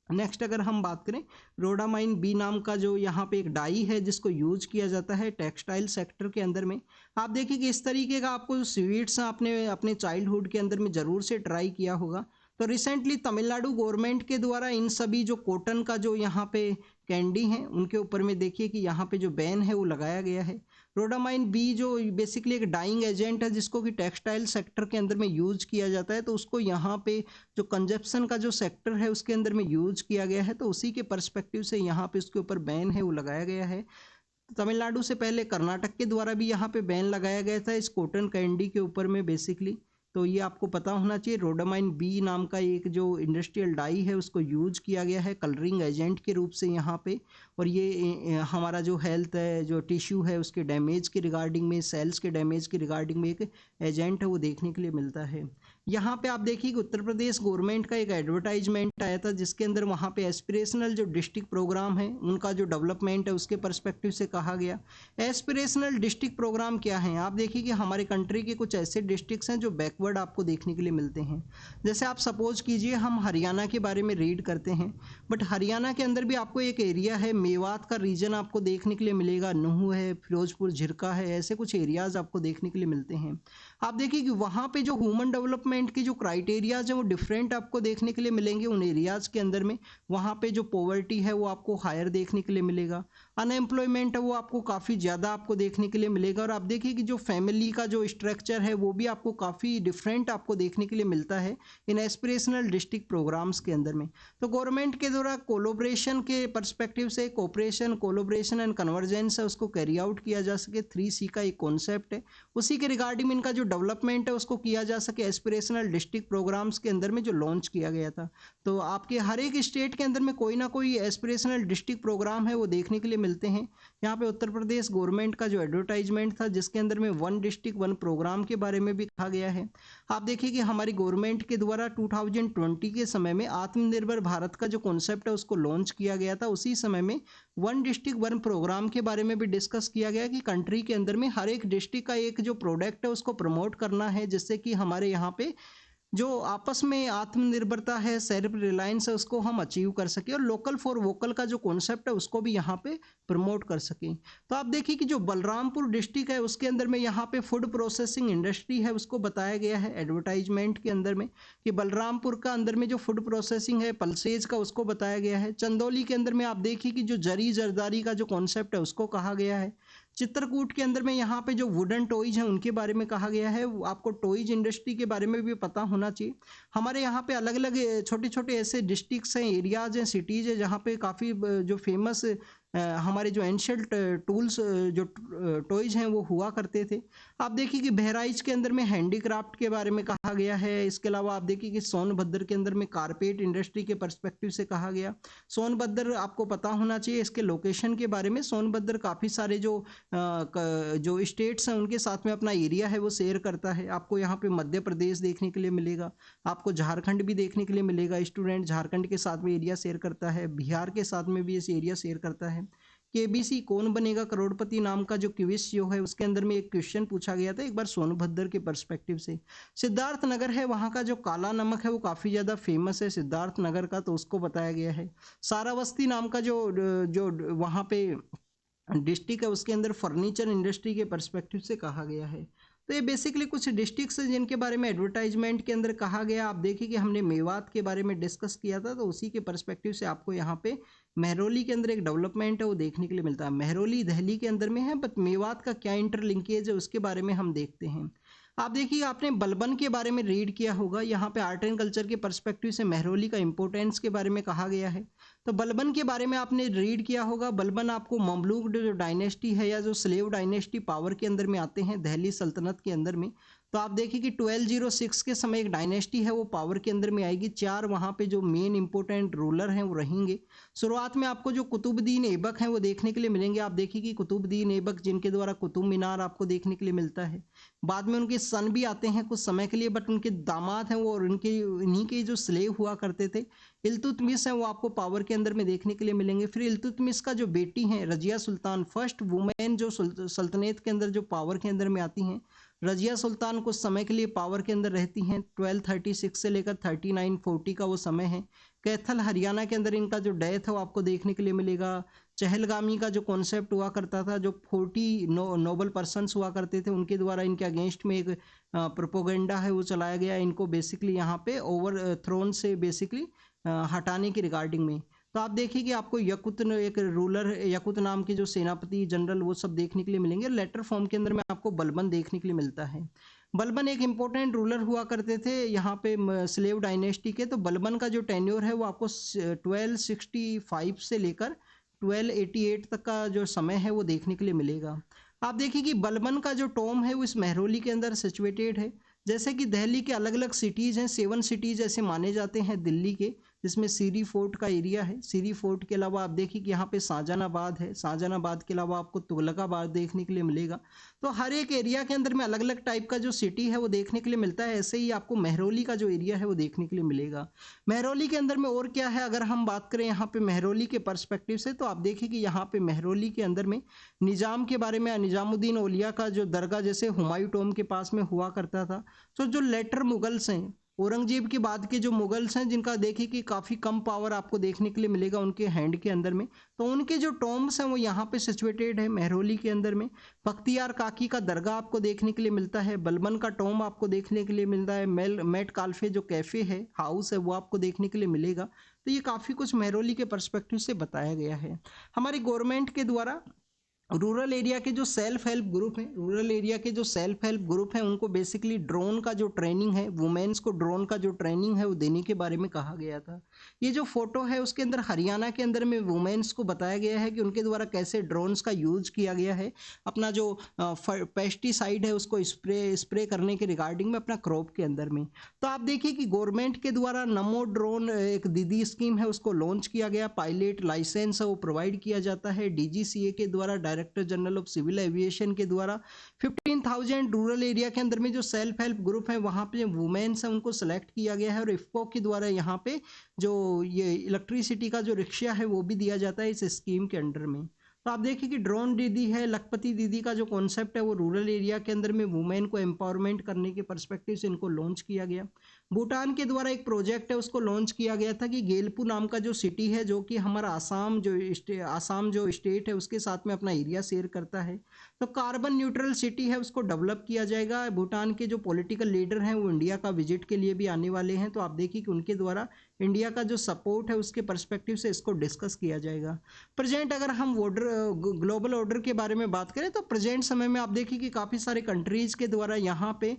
नेक्स्ट अगर हम बात करें, रोडामाइन बी नाम का जो यहाँ पे एक डाई है जिसको यूज किया जाता है टेक्सटाइल सेक्टर के अंदर में। आप देखिए कि इस तरीके का आपको स्वीट्स आपने अपने चाइल्डहुड के अंदर में ज़रूर से ट्राई किया होगा। तो रिसेंटली तमिलनाडु गवर्नमेंट के द्वारा इन सभी जो कॉटन का जो यहाँ पे कैंडी हैं उनके ऊपर में देखिए कि यहाँ पे जो बैन है वो लगाया गया है। रोडामाइन बी जो बेसिकली एक डाइंग एजेंट है जिसको कि टेक्सटाइल सेक्टर के अंदर में यूज किया जाता है, तो उसको यहाँ पे जो कंजप्शन का जो सेक्टर है उसके अंदर में यूज किया गया है, तो उसी के पर्सपेक्टिव से यहाँ पे उसके ऊपर बैन है वो लगाया गया है। तमिलनाडु से पहले कर्नाटक के द्वारा भी यहाँ पे बैन लगाया गया था इस कॉटन कैंडी के ऊपर में बेसिकली। तो ये आपको पता होना चाहिए। रोडामाइन बी नाम का एक जो इंडस्ट्रियल डाई है उसको यूज किया गया है कलरिंग एजेंट के रूप से यहाँ पे, और ये हमारा जो हेल्थ है जो टिश्यू है उसके डैमेज के रिगार्डिंग में, सेल्स के डैमेज के रिगार्डिंग में एक एजेंट है वो देखने के लिए मिलता है। यहाँ पे आप देखिए कि उत्तर प्रदेश गवर्नमेंट का एक एडवर्टाइजमेंट आया था जिसके अंदर वहाँ पे एस्पिरेशनल जो डिस्ट्रिक्ट प्रोग्राम है उनका जो डेवलपमेंट है उसके पर्सपेक्टिव से कहा गया। एस्पिरेशनल डिस्ट्रिक्ट प्रोग्राम क्या है? आप देखिए कि हमारे कंट्री के कुछ ऐसे डिस्ट्रिक्ट्स हैं जो बैकवर्ड आपको देखने के लिए मिलते हैं। जैसे आप सपोज कीजिए हम हरियाणा के बारे में रीड करते हैं, बट हरियाणा के अंदर भी आपको एक एरिया है, मेवात का रीजन आपको देखने के लिए मिलेगा, नूहू है, फिरोजपुर झिरका है, ऐसे कुछ एरियाज आपको देखने के लिए मिलते हैं। आप देखिए कि वहाँ पे जो ह्यूमन डेवलपमेंट की जो क्राइटेरियाज है वो डिफरेंट आपको देखने के लिए मिलेंगे उन एरियाज के अंदर में। वहाँ पे जो पॉवर्टी है वो आपको हायर देखने के लिए मिलेगा, अनएम्प्लॉयमेंट है वो आपको काफ़ी ज़्यादा आपको देखने के लिए मिलेगा, और आप देखिए कि जो फैमिली का जो स्ट्रक्चर है वो भी आपको काफ़ी डिफरेंट आपको देखने के लिए मिलता है इन एस्पिरेशनल डिस्ट्रिक्ट प्रोग्राम्स के अंदर में। तो गवर्नमेंट के द्वारा कोलोब्रेशन के पर्सपेक्टिव से कोऑपरेशन, कोलोब्रेशन एंड कन्वर्जेंस है उसको कैरी आउट किया जा सके, 3C का एक कॉन्सेप्ट है, उसी के रिगार्डिंग इनका जो डेवलपमेंट है उसको किया जा सके एस्पिरेशनल डिस्ट्रिक्ट प्रोग्राम्स के अंदर में जो लॉन्च किया गया था। तो आपके हर एक स्टेट के अंदर में कोई ना कोई एस्पिरेशनल डिस्ट्रिक्ट प्रोग्राम है वो देखने के लिए मिलते हैं। यहाँ पे उत्तर प्रदेश गवर्नमेंट का जो एडवर्टाइजमेंट था जिसके अंदर में 1 डिस्ट्रिक्ट 1 प्रोग्राम के बारे में भी कहा गया है। आप देखिए कि हमारी गवर्नमेंट के द्वारा 2020 के समय में आत्मनिर्भर भारत का जो कॉन्सेप्ट है उसको लॉन्च किया गया था। उसी समय में 1 डिस्ट्रिक्ट 1 प्रोग्राम के बारे में भी डिस्कस किया गया कि कंट्री के अंदर में हर एक डिस्ट्रिक्ट का एक जो प्रोडक्ट है उसको प्रमोट करना है, जिससे कि हमारे यहाँ पे जो आपस में आत्मनिर्भरता है, सेल्फ रिलायंस है, उसको हम अचीव कर सकें, और लोकल फॉर वोकल का जो कॉन्सेप्ट है उसको भी यहाँ पे प्रमोट कर सकें। तो आप देखिए कि जो बलरामपुर डिस्ट्रिक्ट है उसके अंदर में यहाँ पे फूड प्रोसेसिंग इंडस्ट्री है उसको बताया गया है एडवर्टाइजमेंट के अंदर में कि बलरामपुर का अंदर में जो फूड प्रोसेसिंग है पल्सेज का उसको बताया गया है। चंदौली के अंदर में आप देखिए कि जो जरी जरदारी का जो कॉन्सेप्ट है उसको कहा गया है। चित्रकूट के अंदर में यहाँ पे जो वुडन टॉयज हैं उनके बारे में कहा गया है। आपको टॉयज इंडस्ट्री के बारे में भी पता होना चाहिए। हमारे यहाँ पे अलग अलग छोटे छोटे ऐसे डिस्ट्रिक्ट्स हैं, एरियाज हैं, सिटीज़ है जहाँ पे काफ़ी जो फेमस हमारे जो एंशियंट टूल्स जो टॉयज हैं वो हुआ करते थे। आप देखिए कि बहराइच के अंदर में हैंडीक्राफ्ट के बारे में कहा गया है। इसके अलावा आप देखिए कि सोनभद्र के अंदर में कारपेट इंडस्ट्री के पर्सपेक्टिव से कहा गया। सोनभद्र आपको पता होना चाहिए इसके लोकेशन के बारे में। सोनभद्र काफ़ी सारे जो स्टेट्स हैं उनके साथ में अपना एरिया है वो शेयर करता है। आपको यहाँ पे मध्य प्रदेश देखने के लिए मिलेगा, आपको झारखंड भी देखने के लिए मिलेगा। स्टूडेंट झारखंड के साथ में एरिया शेयर करता है, बिहार के साथ में भी इस एरिया शेयर करता है। केबीसी कौन बनेगा करोड़पति नाम का जो क्विज शो है उसके अंदर में एक क्वेश्चन पूछा गया था एक बार सोनभद्र के पर्सपेक्टिव से। सिद्धार्थ नगर है, वहाँ का जो काला नमक है वो काफ़ी ज़्यादा फेमस है सिद्धार्थ नगर का, तो उसको बताया गया है। सारावस्ती नाम का जो जो वहाँ पे डिस्ट्रिक्ट है उसके अंदर फर्नीचर इंडस्ट्री के पर्सपेक्टिव से कहा गया है। तो ये बेसिकली कुछ डिस्ट्रिक्ट्स हैं जिनके बारे में एडवर्टाइजमेंट के अंदर कहा गया। आप देखिए कि हमने मेवात के बारे में डिस्कस किया था, तो उसी के पर्सपेक्टिव से आपको यहाँ पे महरौली के अंदर एक डेवलपमेंट है वो देखने के लिए मिलता है। महरौली दिल्ली के अंदर में है, बट मेवात का क्या इंटरलिंकेज है उसके बारे में हम देखते हैं। आप देखिए आपने बलबन के बारे में रीड किया होगा, यहाँ पे आर्ट एंड कल्चर के पर्सपेक्टिव से महरौली का इंपॉर्टेंस के बारे में कहा गया है। तो बलबन के बारे में आपने रीड किया होगा। बलबन आपको ममलूक जो डायनेस्टी है या जो स्लेव डायनेस्टी पावर के अंदर में आते हैं दिल्ली सल्तनत के अंदर में। तो आप देखिए कि 1206 के समय एक डायनेस्टी है वो पावर के अंदर में आएगी। 4 वहाँ पे जो मेन इंपॉर्टेंट रूलर हैं वो रहेंगे। शुरुआत में आपको जो कुतुबुद्दीन ऐबक हैं वो देखने के लिए मिलेंगे। आप देखिए कि कुतुबुद्दीन ऐबक जिनके द्वारा कुतुब मीनार आपको देखने के लिए मिलता है। बाद में उनके सन भी आते हैं कुछ समय के लिए, बट उनके दामाद हैं वो और उनके इन्हीं के जो स्लेव हुआ करते थे इल्तुतमिश हैं वो आपको पावर के अंदर में देखने के लिए मिलेंगे। फिर इल्तुतमिश का जो बेटी हैं रजिया सुल्तान, फर्स्ट वुमेन जो सल्तनत के अंदर जो पावर के अंदर में आती हैं। रजिया सुल्तान कुछ समय के लिए पावर के अंदर रहती हैं। 1236 से लेकर 3940 का वो समय है। कैथल हरियाणा के अंदर इनका जो डेथ है वो आपको देखने के लिए मिलेगा। चहलगामी का जो कॉन्सेप्ट हुआ करता था, जो 40 नोबल पर्सन्स हुआ करते थे उनके द्वारा इनके अगेंस्ट में एक प्रोपोगेंडा है वो चलाया गया इनको बेसिकली यहाँ पे ओवर थ्रोन से बेसिकली हटाने की रिगार्डिंग में। तो आप देखिए कि आपको यकुत एक रूलर यकुत नाम के जो सेनापति जनरल वो सब देखने के लिए मिलेंगे। लेटर फॉर्म के अंदर में आपको बलबन देखने के लिए मिलता है। बलबन एक इंपॉर्टेंट रूलर हुआ करते थे यहाँ पे स्लेव डायनेस्टी के। तो बलबन का जो टेन्योर है वो आपको 1265 से लेकर 1288 तक का जो समय है वो देखने के लिए मिलेगा। आप देखिए कि बलबन का जो टॉम है वो इस महरौली के अंदर सिचुएटेड है। जैसे कि दिल्ली के अलग अलग सिटीज़ हैं, 7 सिटीज़ ऐसे माने जाते हैं दिल्ली के, जिसमें सीरी फोर्ट का एरिया है। सीरी फोर्ट के अलावा आप देखिए कि यहाँ पे शाहजहानाबाद है। शाहजहानाबाद के अलावा आपको तुगलकाबाद देखने के लिए मिलेगा। तो हर एक एरिया के अंदर में अलग अलग टाइप का जो सिटी है वो देखने के लिए मिलता है। ऐसे ही आपको महरौली का जो एरिया है वो देखने के लिए मिलेगा। महरौली के अंदर में और क्या है, अगर हम बात करें यहाँ पे महरौली के पर्सपेक्टिव से, तो आप देखिए कि यहाँ पे महरौली के अंदर में निज़ाम के बारे में, निज़ामुद्दीन औलिया का जो दरगाह जैसे हुमायूं टॉम के पास में हुआ करता था। तो जो लेटर मुगल्स हैं, औरंगजेब के बाद के जो मुगल्स हैं जिनका देखिए कि काफ़ी कम पावर आपको देखने के लिए मिलेगा उनके हैंड के अंदर में, तो उनके जो टॉम्ब्स हैं वो यहाँ पे सिचुएटेड है महरौली के अंदर में। बख्तियार काकी का दरगाह आपको देखने के लिए मिलता है। बलबन का टॉम्ब आपको देखने के लिए मिलता है। मेट काल्फे जो कैफ़े है, हाउस है, वो आपको देखने के लिए मिलेगा। तो ये काफ़ी कुछ महरौली के पर्सपेक्टिव से बताया गया है। हमारी गवर्नमेंट के द्वारा रूरल एरिया के जो सेल्फ हेल्प ग्रुप हैं, रूरल एरिया के जो सेल्फ हेल्प ग्रुप हैं उनको बेसिकली ड्रोन का जो ट्रेनिंग है, वुमेन्स को ड्रोन का जो ट्रेनिंग है वो देने के बारे में कहा गया था। ये जो फोटो है उसके अंदर हरियाणा के अंदर में वुमेन्स को बताया गया है कि उनके द्वारा कैसे ड्रोन्स का यूज किया गया है अपना जो पेस्टिसाइड है उसको स्प्रे करने के रिगार्डिंग में अपना क्रॉप के अंदर में। तो आप देखिए कि गवर्नमेंट के द्वारा नमो ड्रोन एक दीदी स्कीम है उसको लॉन्च किया गया। पायलट लाइसेंस है वो प्रोवाइड किया जाता है। DGCA के द्वारा, Director General of Civil Aviation के द्वारा 15,000 रूरल एरिया के अंदर में जो सेल्फ हेल्प ग्रुप है वहाँ पे वुमेन्स हैं उनको सेलेक्ट किया गया है। और इफ्को के द्वारा यहाँ पे जो ये इलेक्ट्रिसिटी का जो रिक्शा है वो भी दिया जाता है इस स्कीम के अंडर में। तो आप देखिए कि ड्रोन दीदी है, लखपति दीदी का जो कॉन्सेप्ट है वो रूरल एरिया के अंदर में वुमेन को एम्पावरमेंट करने के पर्सपेक्टिव से इनको लॉन्च किया गया। भूटान के द्वारा एक प्रोजेक्ट है उसको लॉन्च किया गया था कि गेलपू नाम का जो सिटी है जो कि हमारा आसाम जो स्टेट है उसके साथ में अपना एरिया शेयर करता है, तो कार्बन न्यूट्रल सिटी है उसको डेवलप किया जाएगा। भूटान के जो पॉलिटिकल लीडर हैं वो इंडिया का विजिट के लिए भी आने वाले हैं। तो आप देखिए कि उनके द्वारा इंडिया का जो सपोर्ट है उसके पर्सपेक्टिव से इसको डिस्कस किया जाएगा। प्रेजेंट अगर हम ग्लोबल ऑर्डर के बारे में बात करें तो प्रेजेंट समय में आप देखिए कि काफ़ी सारे कंट्रीज़ के द्वारा यहाँ पे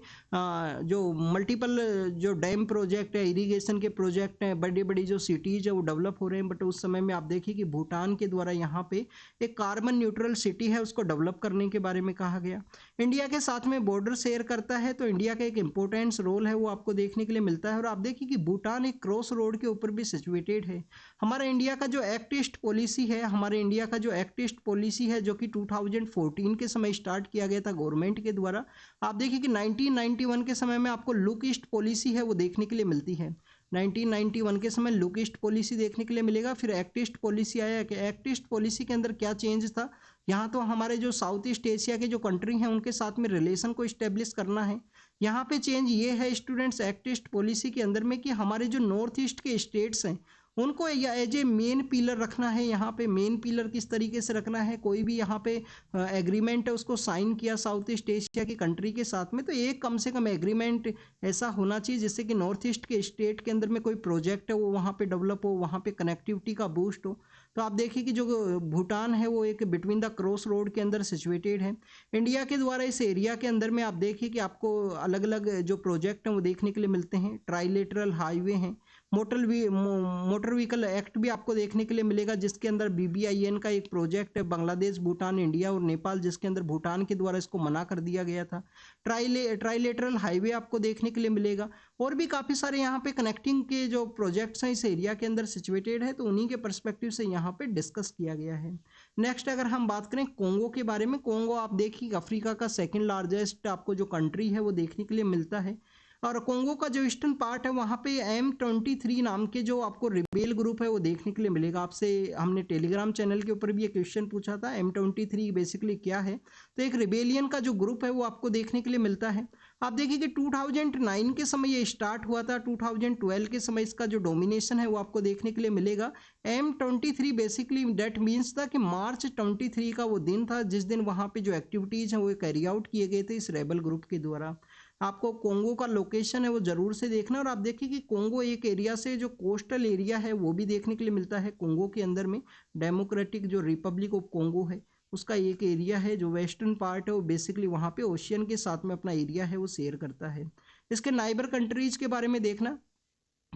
जो मल्टीपल जो डैम प्रोजेक्ट है, इरिगेशन के प्रोजेक्ट हैं, बड़ी बड़ी जो सिटीज़ है वो डेवलप हो रहे हैं। बट उस समय में आप देखिए कि भूटान के द्वारा यहाँ पे एक कार्बन न्यूट्रल सिटी है उसको डेवलप करने के बारे में कहा गया। इंडिया के साथ में बॉर्डर शेयर करता है तो इंडिया का एक इंपॉर्टेंस रोल है वो आपको देखने के लिए मिलता है। और आप देखिए कि भूटान एक क्रॉस रोड के ऊपर भी सिचुएटेड है। हमारा इंडिया का जो एक्ट ईस्ट पॉलिसी है, हमारे इंडिया का जो एक्ट ईस्ट पॉलिसी है जो कि 2014 के समय स्टार्ट किया गया था गवर्नमेंट के द्वारा, आप देखिए कि 1991 के समय में आपको लुक ईस्ट पॉलिसी है वो देखने के लिए मिलती है। 1991 के समय लुक ईस्ट पॉलिसी देखने के लिए मिलेगा। फिर एक्ट ईस्ट पॉलिसी आया कि एक्ट ईस्ट पॉलिसी के अंदर क्या चेंज था, यहाँ तो हमारे जो साउथ ईस्ट एशिया के जो कंट्री हैं उनके साथ में रिलेशन को इस्टेब्लिश करना है। यहाँ पे चेंज ये है स्टूडेंट्स एक्ट ईस्ट पॉलिसी के अंदर में कि हमारे जो नॉर्थ ईस्ट के स्टेट्स हैं उनको एज ए मेन पिलर रखना है। यहाँ पे मेन पिलर किस तरीके से रखना है, कोई भी यहाँ पे एग्रीमेंट है उसको साइन किया साउथ ईस्ट एशिया की कंट्री के साथ में, तो एक कम से कम एग्रीमेंट ऐसा होना चाहिए जिससे कि नॉर्थ ईस्ट के स्टेट के अंदर में कोई प्रोजेक्ट है वो वहाँ पे डेवलप हो, वहाँ पे कनेक्टिविटी का बूस्ट हो। तो आप देखिए कि जो भूटान है वो एक बिटवीन द क्रॉस रोड के अंदर सिचुएटेड है। इंडिया के द्वारा इस एरिया के अंदर में आप देखिए कि आपको अलग अलग जो प्रोजेक्ट हैं वो देखने के लिए मिलते हैं। ट्राइलेटरल हाईवे हैं, मोटर व्हीकल एक्ट भी आपको देखने के लिए मिलेगा जिसके अंदर BBIN का एक प्रोजेक्ट है, बांग्लादेश, भूटान, इंडिया और नेपाल, जिसके अंदर भूटान के द्वारा इसको मना कर दिया गया था। ट्राइलेटरल हाईवे आपको देखने के लिए मिलेगा। और भी काफ़ी सारे यहाँ पे कनेक्टिंग के जो प्रोजेक्ट्स हैं इस एरिया के अंदर सिचुएटेड है, तो उन्हीं के पर्सपेक्टिव से यहाँ पे डिस्कस किया गया है। नेक्स्ट अगर हम बात करें कोंगो के बारे में, कोंगो आप देखिए अफ्रीका का सेकेंड लार्जेस्ट आपको जो कंट्री है वो देखने के लिए मिलता है। और कोंगो का जो ईस्टर्न पार्ट है वहाँ पे M23 नाम के जो आपको रिबेल ग्रुप है वो देखने के लिए मिलेगा। आपसे हमने टेलीग्राम चैनल के ऊपर भी ये क्वेश्चन पूछा था, M23 बेसिकली क्या है, तो एक रिबेलियन का जो ग्रुप है वो आपको देखने के लिए मिलता है। आप देखिए कि 2009 के समय ये स्टार्ट हुआ था, 2012 के समय इसका जो डोमिनेशन है वो आपको देखने के लिए मिलेगा। M23 बेसिकली डेट मीन्स था कि मार्च 23 का वो दिन था जिस दिन वहाँ पे जो एक्टिविटीज़ हैं वो कैरी आउट किए गए थे इस रेबल ग्रुप के द्वारा। आपको कोंगो का लोकेशन है वो ज़रूर से देखना। और आप देखिए कि कोंगो एक एरिया से जो कोस्टल एरिया है वो भी देखने के लिए मिलता है। कोंगो के अंदर में डेमोक्रेटिक जो रिपब्लिक ऑफ कोंगो है उसका एक एरिया है जो वेस्टर्न पार्ट है वो बेसिकली वहाँ पे ओशियन के साथ में अपना एरिया है वो शेयर करता है। इसके नाइबर कंट्रीज के बारे में देखना,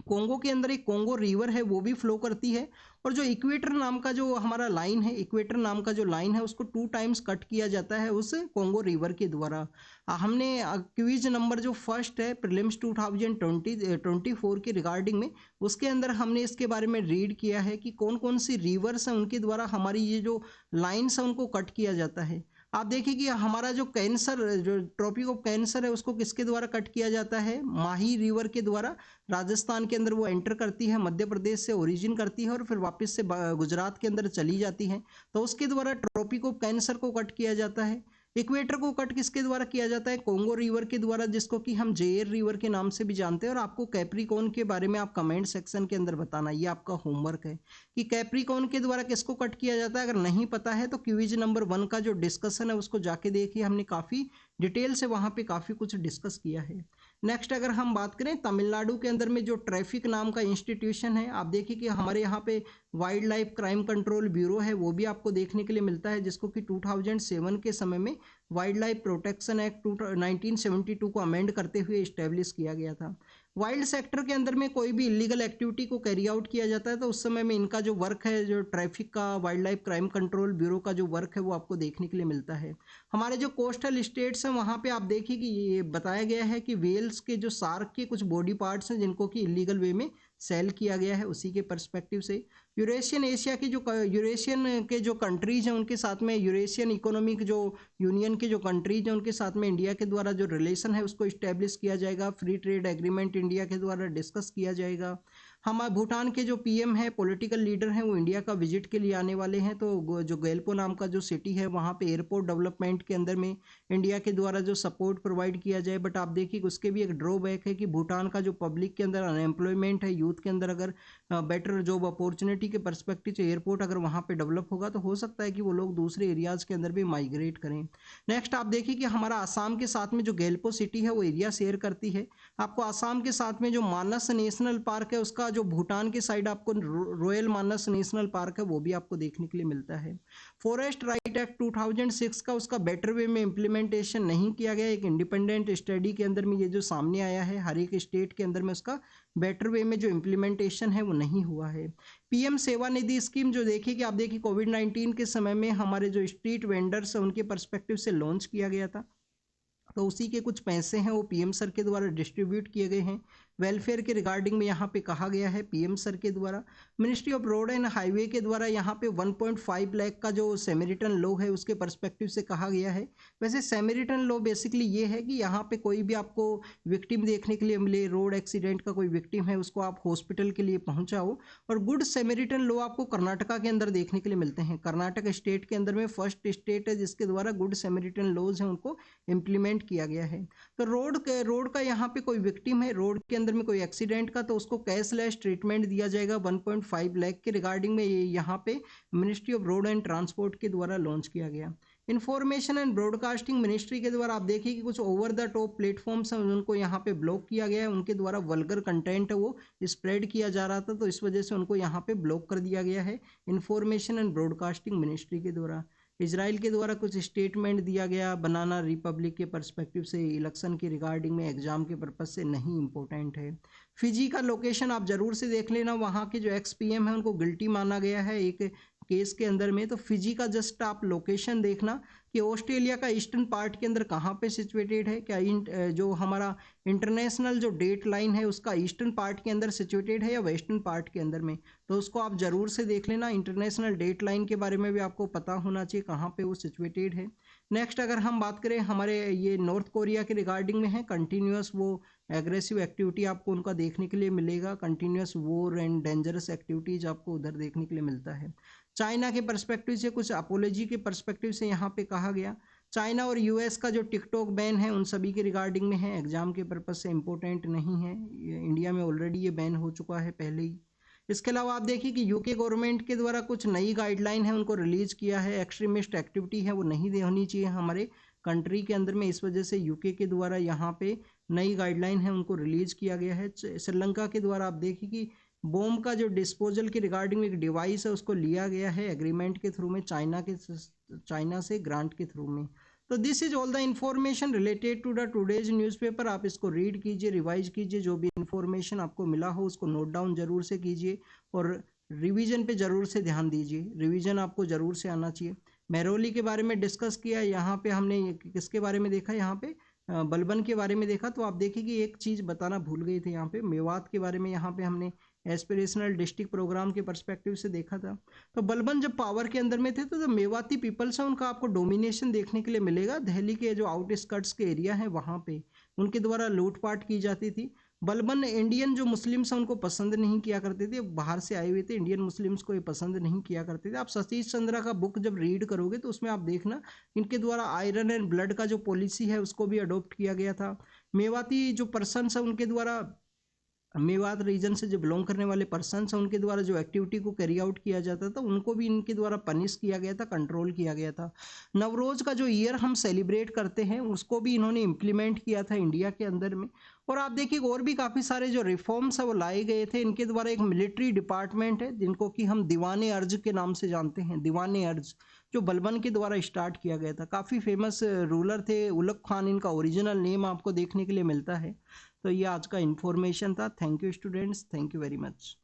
कोंगो के अंदर एक कोंगो रिवर है वो भी फ्लो करती है। और जो इक्वेटर नाम का जो हमारा लाइन है, इक्वेटर नाम का जो लाइन है उसको 2 टाइम्स कट किया जाता है उस कोंगो रिवर के द्वारा। हमने क्विज नंबर जो फर्स्ट है प्रीलिम्स 2024 के रिगार्डिंग में, उसके अंदर हमने इसके बारे में रीड किया है कि कौन कौन सी रिवर्स हैं उनके द्वारा हमारी ये जो लाइन्स हैं उनको कट किया जाता है। आप देखिए कि हमारा जो कैंसर, जो ट्रॉपिक ऑफ कैंसर है उसको किसके द्वारा कट किया जाता है, माही रिवर के द्वारा। राजस्थान के अंदर वो एंटर करती है, मध्य प्रदेश से ओरिजिन करती है और फिर वापस से गुजरात के अंदर चली जाती है, तो उसके द्वारा ट्रॉपिक ऑफ कैंसर को कट किया जाता है। इक्वेटर को कट किसके द्वारा किया जाता है, कोंगो रिवर के द्वारा, जिसको कि हम जेयर रिवर के नाम से भी जानते हैं। और आपको कैप्रिकॉर्न के बारे में आप कमेंट सेक्शन के अंदर बताना, ये आपका होमवर्क है कि कैप्रिकॉर्न के द्वारा किसको कट किया जाता है। अगर नहीं पता है तो क्विज नंबर 1 का जो डिस्कशन है उसको जाके देखिए, हमने काफ़ी डिटेल से वहाँ पे काफ़ी कुछ डिस्कस किया है। नेक्स्ट अगर हम बात करें तमिलनाडु के अंदर में जो ट्रैफिक नाम का इंस्टीट्यूशन है, आप देखिए कि हमारे यहाँ पे wild life crime control bureau है वो भी आपको देखने के लिए मिलता है, जिसको कि 2007 के समय में वाइल्ड लाइफ प्रोटेक्शन एक्ट 1972 को अमेंड करते हुए इस्टेब्लिश किया गया था। वाइल्ड सेक्टर के अंदर में कोई भी इलीगल एक्टिविटी को कैरी आउट किया जाता है तो उस समय में इनका जो वर्क है, जो ट्रैफिक का wild life crime control bureau का जो वर्क है वो आपको देखने के लिए मिलता है। हमारे जो कोस्टल स्टेट्स हैं वहाँ पे आप देखिए कि ये बताया गया है कि वेल्स के जो शार्क के कुछ बॉडी पार्ट्स हैं जिनको कि इलीगल वे में सेल किया गया है, उसी के पर्सपेक्टिव से यूरेशियन एशिया की जो यूरेशियन के जो कंट्रीज हैं उनके साथ में यूरेशियन इकोनॉमिक जो यूनियन के जो कंट्रीज हैं उनके साथ में इंडिया के द्वारा जो रिलेशन है उसको इस्टेब्लिश किया जाएगा। फ्री ट्रेड एग्रीमेंट इंडिया के द्वारा डिस्कस किया जाएगा। हमारे भूटान के जो PM है, पॉलिटिकल लीडर हैं, वो इंडिया का विजिट के लिए आने वाले हैं, तो जो गेल्पो नाम का जो सिटी है वहाँ पे एयरपोर्ट डेवलपमेंट के अंदर में इंडिया के द्वारा जो सपोर्ट प्रोवाइड किया जाए। बट आप देखिए उसके भी एक ड्रॉबैक है कि भूटान का जो पब्लिक के अंदर अनएम्प्लॉयमेंट है, यूथ के अंदर अगर बेटर जॉब अपॉर्चुनिटी के पर्सपेक्टिव से एयरपोर्ट अगर वहाँ पे डेवलप होगा तो हो सकता है कि वो लोग दूसरे एरियाज़ के अंदर भी माइग्रेट करें। नेक्स्ट आप देखिए कि हमारा आसाम के साथ में जो गेल्पो सिटी है वो एरिया शेयर करती है। आपको आसाम के साथ में जो मानस नेशनल पार्क है उसका जो भूटान के साइड आपको रॉयल मानस नेशनल पार्क है वो भी आपको देखने के लिए मिलता है। फॉरेस्ट राइट एक्ट 2006 का उसका बेटर वे में इम्प्लीमेंटेशन नहीं किया गया। एक इंडिपेंडेंट स्टडी के अंदर में ये जो सामने आया है, हर एक स्टेट के अंदर में उसका बेटर वे में जो इम्प्लीमेंटेशन है वो नहीं हुआ है। पीएम सेवानिधि स्कीम जो देखिए कि आप देखिए कोविड-19 के समय में हमारे जो स्ट्रीट वेंडर्स हैं उनके पर्सपेक्टिव से लॉन्च किया गया था, तो उसी के कुछ पैसे हैं वो पीएम सर के द्वारा डिस्ट्रीब्यूट किए गए हैं। वेलफेयर के रिगार्डिंग में यहाँ पे कहा गया है पीएम सर के द्वारा। Ministry of road and highway के द्वारा यहाँ पे 1.5 लाख का जो सेमेरिटन लॉ है उसके पर्सपेक्टिव से कहा गया है। वैसे सेमेरिटन लॉ बेसिकली ये है कि यहाँ पे कोई भी आपको विक्टिम देखने के लिए मिले, रोड एक्सीडेंट का कोई विक्टिम है उसको आप हॉस्पिटल के लिए पहुँचाओ। और गुड सेमेरिटन लॉ आपको कर्नाटका के अंदर देखने के लिए मिलते हैं। कर्नाटक स्टेट के अंदर में फर्स्ट स्टेट है जिसके द्वारा गुड सेमेरिटन लॉज हैं उनको इम्प्लीमेंट किया गया है। तो रोड का यहाँ पे कोई विक्टिम है, रोड के अंदर में कोई एक्सीडेंट का, तो उसको कैशलेस ट्रीटमेंट दिया जाएगा 1.5 लाख के रिगार्डिंग में। ये यहाँ पे ministry of road and transport के द्वारा लॉन्च किया गया। इंफॉर्मेशन एंड ब्रॉडकास्टिंग मिनिस्ट्री के द्वारा आप देखिए कि कुछ ओवर द टॉप प्लेटफॉर्म्स हैं उनको यहाँ पे ब्लॉक किया गया है। उनके द्वारा वल्गर कंटेंट है वो स्प्रेड किया जा रहा था, तो इस वजह से उनको यहाँ पे ब्लॉक कर दिया गया है इंफॉर्मेशन एंड ब्रॉडकास्टिंग मिनिस्ट्री के द्वारा। इजराइल के द्वारा कुछ स्टेटमेंट दिया गया बनाना रिपब्लिक के पर्सपेक्टिव से, इलेक्शन के रिगार्डिंग में, एग्जाम के पर्पज से नहीं इंपॉर्टेंट है। फिजी का लोकेशन आप जरूर से देख लेना, वहाँ के जो एक्स-पीएम है उनको गिल्टी माना गया है एक केस के अंदर में। तो फिजी का जस्ट आप लोकेशन देखना कि ऑस्ट्रेलिया का ईस्टर्न पार्ट के अंदर कहाँ पे सिचुएटेड है, क्या जो हमारा इंटरनेशनल जो डेट लाइन है उसका ईस्टर्न पार्ट के अंदर सिचुएटेड है या वेस्टर्न पार्ट के अंदर में, तो उसको आप जरूर से देख लेना। इंटरनेशनल डेट लाइन के बारे में भी आपको पता होना चाहिए कहाँ पे वो सिचुएटेड है। नेक्स्ट अगर हम बात करें हमारे ये नॉर्थ कोरिया के रिगार्डिंग में है, कंटिन्यूस वो एग्रेसिव एक्टिविटी आपको उनका देखने के लिए मिलेगा, continuous war and dangerous activities आपको उधर देखने के लिए मिलता है। चाइना के पर्सपेक्टिव से कुछ अपोलॉजी के पर्सपेक्टिव से यहाँ पे कहा गया। चाइना और यूएस का जो टिकटॉक बैन है उन सभी के रिगार्डिंग में है, एग्जाम के पर्पज से इंपॉर्टेंट नहीं है। इंडिया में ऑलरेडी ये बैन हो चुका है पहले ही। इसके अलावा आप देखिए कि यूके गवर्नमेंट के द्वारा कुछ नई गाइडलाइन है उनको रिलीज किया है। एक्सट्रीमिस्ट एक्टिविटी है वो नहीं होनी चाहिए हमारे कंट्री के अंदर में, इस वजह से यूके के द्वारा यहाँ पे नई गाइडलाइन है उनको रिलीज किया गया है। श्रीलंका के द्वारा आप देखिए कि बॉम्ब का जो डिस्पोजल के रिगार्डिंग एक डिवाइस है उसको लिया गया है एग्रीमेंट के थ्रू में, चाइना से ग्रांट के थ्रू में। तो this is all the information related to the today's newspaper. आप इसको रीड कीजिए, रिवाइज कीजिए, जो भी इंफॉर्मेशन आपको मिला हो उसको नोट डाउन जरूर से कीजिए और रिवीजन पे जरूर से ध्यान दीजिए। रिवीजन आपको जरूर से आना चाहिए। महरौली के बारे में डिस्कस किया, यहाँ पे हमने किसके बारे में देखा, यहाँ पे बलबन के बारे में देखा। तो आप देखिए कि एक चीज़ बताना भूल गए थे, यहाँ पे मेवात के बारे में यहाँ पे हमने एस्पिरेशनल डिस्ट्रिक्ट प्रोग्राम के पर्सपेक्टिव से देखा था। तो बलबन जब पावर के अंदर में थे तो जो मेवाती पीपल्स हैं उनका आपको डोमिनेशन देखने के लिए मिलेगा। दिल्ली के जो आउटस्कर्ट्स के एरिया हैं वहाँ पे उनके द्वारा लूटपाट की जाती थी। बलबन इंडियन जो मुस्लिम्स हैं उनको पसंद नहीं किया करते थे, बाहर से आए हुए थे इंडियन मुस्लिम्स को ये पसंद नहीं किया करते थे। आप सतीश चंद्रा का बुक जब रीड करोगे तो उसमें आप देखना इनके द्वारा आयरन एंड ब्लड का जो पॉलिसी है उसको भी अडोप्ट किया गया था। मेवाती जो पर्सन्स हैं उनके द्वारा, मेवात रीजन से जो बिलोंग करने वाले पर्सन्स हैं उनके द्वारा जो एक्टिविटी को कैरी आउट किया जाता था उनको भी इनके द्वारा पनिश किया गया था, कंट्रोल किया गया था। नवरोज का जो ईयर हम सेलिब्रेट करते हैं उसको भी इन्होंने इम्प्लीमेंट किया था इंडिया के अंदर में। और आप देखिए और भी काफ़ी सारे जो रिफॉर्म्स है वो लाए गए थे। इनके द्वारा एक मिलिट्री डिपार्टमेंट है जिनको कि हम दीवाने अर्ज के नाम से जानते हैं, दीवाने अर्ज, जो बलबन के द्वारा स्टार्ट किया गया था। काफ़ी फेमस रूलर थे, उलग खान इनका ओरिजिनल नेम आपको देखने के लिए मिलता है। तो ये आज का इन्फॉर्मेशन था। Thank you students, thank you very much.